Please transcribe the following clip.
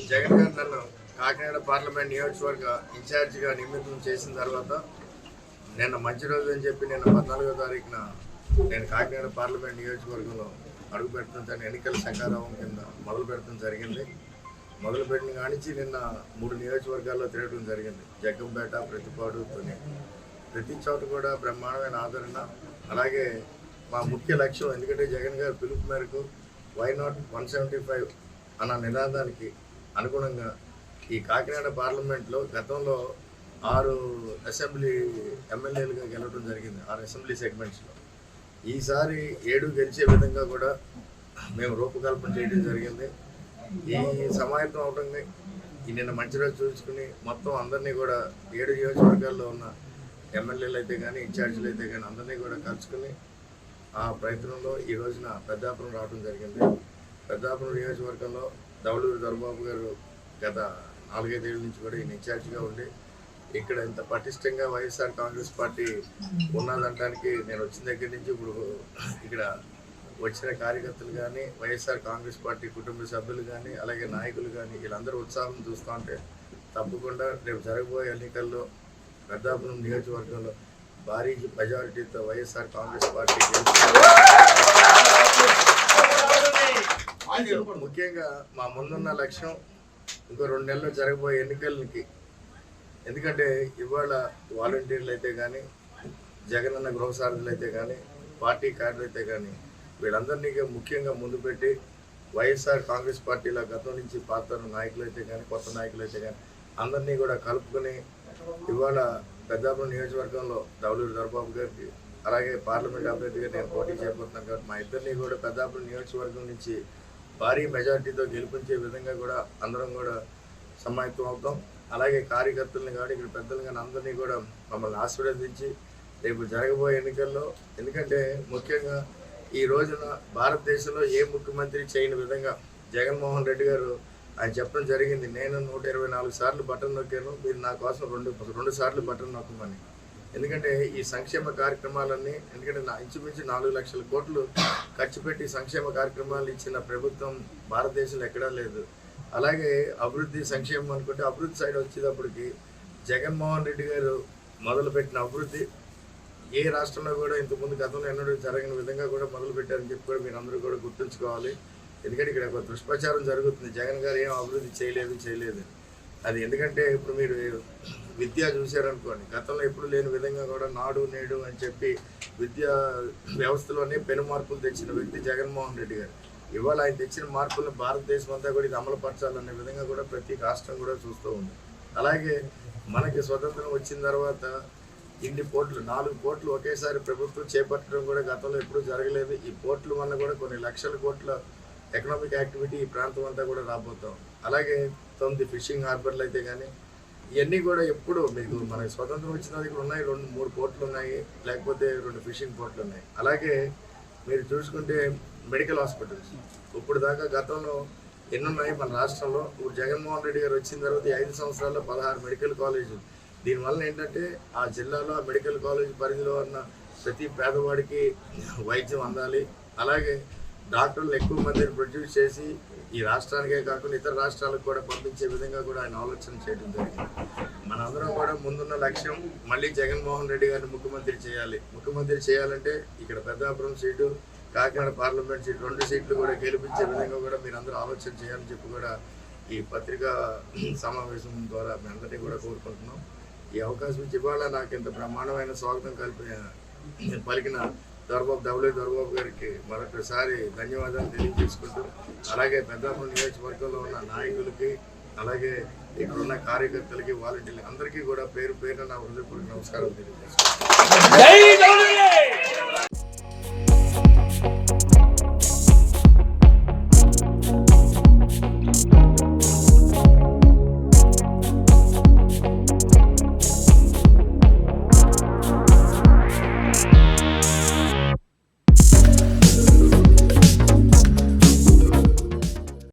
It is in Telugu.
జగన్ గారు నన్ను కాకినాడ పార్లమెంట్ నియోజకవర్గ ఇన్ఛార్జిగా నియమితం చేసిన తర్వాత నిన్న మంచి రోజు అని చెప్పి నిన్న 14వ తారీఖున నేను కాకినాడ పార్లమెంట్ నియోజకవర్గంలో అడుగు పెట్టడం ఎన్నికల శంఖారావం కింద మొదలు పెట్టడం జరిగింది. మొదలుపెట్టిన కానించి నిన్న 3 నియోజకవర్గాల్లో తిరగడం జరిగింది. జగ్గంపేట, ప్రతిపాడు, ప్రతి చోట కూడా బ్రహ్మాండమైన ఆదరణ. అలాగే మా ముఖ్య లక్ష్యం, ఎందుకంటే జగన్ గారి పిలుపు మేరకు వై నాట్ 175 అన్న నినాదానికి అనుగుణంగా ఈ కాకినాడ పార్లమెంట్లో గతంలో 6 అసెంబ్లీ ఎమ్మెల్యేలుగా గెలవడం జరిగింది, 6 అసెంబ్లీ సెగ్మెంట్స్లో. ఈసారి 7 గెలిచే విధంగా కూడా మేము రూపకల్పన చేయడం జరిగింది. ఈ సమాయత్తం అవడంగా ఈ నిన్న మంచి రోజు చూసుకుని మొత్తం అందరినీ కూడా 7 నియోజకవర్గాల్లో ఉన్న ఎమ్మెల్యేలు అయితే కానీ, ఇన్ఛార్జీలు అయితే కానీ అందరినీ కూడా కలుసుకుని ఆ ప్రయత్నంలో ఈ రోజున పెద్దాపురం రావడం జరిగింది. పెద్దాపురం నియోజకవర్గంలో దౌలూరు దొరబాబు గారు గత 4-5 ఏళ్ళ నుంచి కూడా ఈయన ఇన్ఛార్జిగా ఉండి ఇక్కడ ఇంత పటిష్టంగా వైఎస్ఆర్ కాంగ్రెస్ పార్టీ ఉన్నదంటానికి నేను వచ్చిన దగ్గర నుంచి ఇప్పుడు ఇక్కడ వచ్చిన కార్యకర్తలు కానీ, వైఎస్ఆర్ కాంగ్రెస్ పార్టీ కుటుంబ సభ్యులు కానీ, అలాగే నాయకులు కానీ వీళ్ళందరూ ఉత్సాహం చూస్తూ ఉంటే తప్పకుండా రేపు జరగబోయే ఎన్నికల్లో పెద్దాపురం నియోజకవర్గంలో భారీ మెజారిటీతో వైఎస్ఆర్ కాంగ్రెస్ పార్టీ ముఖ్యంగా మా ముందున్న లక్ష్యం ఇంకో 2 నెలల్లో జరగబోయే ఎన్నికలకి, ఎందుకంటే ఇవాళ వాలంటీర్లు అయితే కానీ, జగనన్న గృహసారథులు అయితే కానీ, పార్టీ కార్డులు అయితే కానీ వీళ్ళందరినీ ముఖ్యంగా ముందు పెట్టి వైఎస్ఆర్ కాంగ్రెస్ పార్టీలో గతం నుంచి పాత నాయకులు అయితే కానీ, కొత్త నాయకులు అయితే కానీ అందరినీ కూడా కలుపుకొని ఇవాళ పెద్దాపురం నియోజకవర్గంలో దౌలూరు దొరబాబు గారికి, అలాగే పార్లమెంట్ అభ్యర్థిగా నేను పోటీ చేయబోతున్నాను కాబట్టి మా ఇద్దరిని కూడా పెద్దాపురం నియోజకవర్గం నుంచి భారీ మెజార్టీతో గెలిపించే విధంగా కూడా అందరం కూడా సమాయత్తం అవుతాం. అలాగే కార్యకర్తలను కానీ, ఇక్కడ పెద్దలు కానీ అందరినీ కూడా మమ్మల్ని ఆశీర్వదించి రేపు జరగబోయే ఎన్నికల్లో, ఎందుకంటే ముఖ్యంగా ఈ రోజున భారతదేశంలో ఏ ముఖ్యమంత్రి చేయని విధంగా జగన్మోహన్ రెడ్డి గారు ఆయన చెప్పడం జరిగింది. నేను 124 సార్లు బటన్ నొక్కాను, మీరు నా కోసం 2 సార్లు బటన్ నొక్కమని. ఎందుకంటే ఈ సంక్షేమ కార్యక్రమాలన్నీ, ఎందుకంటే ఇంచుమించు 4 లక్షల కోట్లు ఖర్చు పెట్టి సంక్షేమ కార్యక్రమాలు ఇచ్చిన ప్రభుత్వం భారతదేశంలో ఎక్కడా లేదు. అలాగే అభివృద్ధి సంక్షేమం అనుకుంటే అభివృద్ధి సైడ్ వచ్చేటప్పటికి జగన్మోహన్ రెడ్డి గారు మొదలుపెట్టిన అభివృద్ధి ఏ రాష్ట్రంలో కూడా ఇంతకుముందు గతంలో ఎన్నడూ జరగని విధంగా కూడా మొదలుపెట్టారని చెప్పి కూడా మీరు అందరూ కూడా గుర్తుంచుకోవాలి. ఎందుకంటే ఇక్కడ ఒక దుష్ప్రచారం జరుగుతుంది, జగన్ గారు ఏం అభివృద్ధి చేయలేదు. అది ఎందుకంటే ఇప్పుడు మీరు విద్య చూశారనుకోండి, గతంలో ఎప్పుడు లేని విధంగా కూడా నాడు నేడు అని చెప్పి విద్యా వ్యవస్థలోనే పెను మార్పులు తెచ్చిన వ్యక్తి జగన్మోహన్ రెడ్డి గారు. ఇవాళ ఆయన తెచ్చిన మార్పులను భారతదేశం అంతా కూడా ఇది అమలుపరచాలనే విధంగా కూడా ప్రతి రాష్ట్రం కూడా చూస్తూ ఉంది. అలాగే మనకి స్వతంత్రం వచ్చిన తర్వాత ఇన్ని పోర్టులు, 4 పోర్టులు ఒకేసారి ప్రభుత్వం చేపట్టడం కూడా గతంలో ఎప్పుడూ జరగలేదు. ఈ పోర్టుల వల్ల కూడా కొన్ని లక్షల కోట్ల ఎకనామిక్ యాక్టివిటీ ఈ ప్రాంతం అంతా కూడా రాబోతాం. అలాగే 9 ఫిషింగ్ హార్బర్లు అయితే కానీ ఇవన్నీ కూడా ఎప్పుడు మీకు మనకి స్వతంత్రం వచ్చిన ఇక్కడ ఉన్నాయి, 2-3 పోర్టులు ఉన్నాయి, లేకపోతే 2 ఫిషింగ్ పోర్టులు ఉన్నాయి. అలాగే మీరు చూసుకుంటే మెడికల్ హాస్పిటల్స్ ఇప్పుడు దాకా గతంలో ఎన్నున్నాయి మన రాష్ట్రంలో. ఇప్పుడు జగన్మోహన్ రెడ్డి గారు వచ్చిన తర్వాత 5 సంవత్సరాల్లో 16 మెడికల్ కాలేజీలు. దీనివల్ల ఏంటంటే ఆ జిల్లాలో ఆ మెడికల్ కాలేజ్ పరిధిలో ఉన్న ప్రతి పేదవాడికి వైద్యం అందాలి. అలాగే డాక్టర్లు ఎక్కువ మందిని ప్రొడ్యూస్ చేసి ఈ రాష్ట్రానికే కాకుండా ఇతర రాష్ట్రాలకు కూడా పంపించే విధంగా కూడా ఆయన ఆలోచన చేయడం జరిగింది. మనందరం కూడా ముందున్న లక్ష్యం మళ్ళీ జగన్మోహన్ రెడ్డి గారిని ముఖ్యమంత్రి చేయాలంటే ఇక్కడ Peddapuram seat, Kakinada parliament seat 2 సీట్లు కూడా గెలిపించే విధంగా కూడా మీరందరూ ఆలోచన చేయాలని చెప్పి కూడా ఈ పత్రికా సమావేశం ద్వారా మీ అందరినీ కూడా కోరుకుంటున్నాం. ఈ అవకాశం ఇచ్చి ఇవాళ నాకు ఇంత బ్రహ్మాండమైన స్వాగతం పలికిన దౌలూరు దొరబాబు గారికి మరొకసారి ధన్యవాదాలు తెలియజేసుకుంటూ, అలాగే పెద్దాపురం నియోజకవర్గంలో ఉన్న నాయకులకి, అలాగే ఇక్కడ ఉన్న కార్యకర్తలకి, వాలంటీర్లకి అందరికీ కూడా పేరు పేరున నా హృదయపూర్వక నమస్కారం తెలియజేసుకుంటాను.